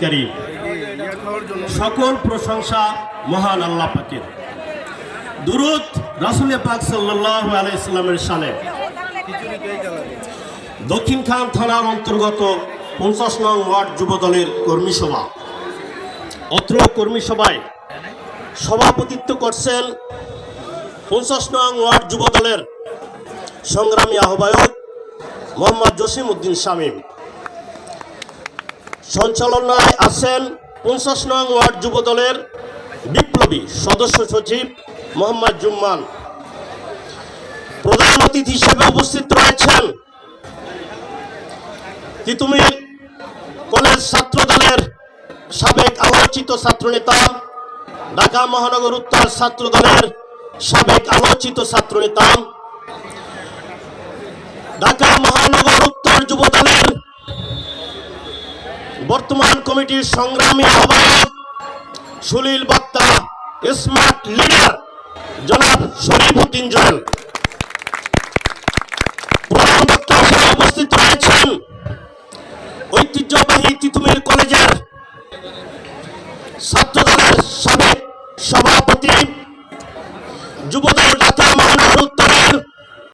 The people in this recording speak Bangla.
কারীম। সকল প্রশংসা মহান আল্লাহ পাকের। দুরূদ রাসূল পাক সাল্লাল্লাহু আলাইহি সাল্লামের শানে। দক্ষিণখান থানার অন্তর্গত 50 নং ওয়ার্ড যুবদলের কর্মী সভা। অত্র কর্মী সভায় সভাপতিত্ব করছেন 50 নং ওয়ার্ড যুবদলের সংগ্রামী আহ্বায়ক মোহাম্মদ জসিম উদ্দিন শামীম। সঞ্চালনায় আছেন 50 নং ওয়ার্ড যুবদলের বিপ্লবী সদস্য সচিব মোহাম্মদ জুম্মান। প্রধান অতিথি হিসেবে উপস্থিত রয়েছেন তিতুমির কলেজ ছাত্র দলের সাবেক আলোচিত ছাত্রনেতা, ঢাকা মহানগর উত্তর ছাত্র দলের সাবেক আলোচিত ছাত্রনেতা, ঢাকা মহানগর উত্তর যুব দলের বর্তমান কমিটির সংগ্রামী আহ্বায়ক, সুনীল বক্তা, স্মার্ট লিডার জনাব শরীফ উদ্দিন জয়েল। প্রধান বক্তা হিসেবে উপস্থিত রয়েছেন ঐতিহ্যবাহী তিতুমির কলেজের ছাত্র দলের সাবেক সভাপতি, যুবদল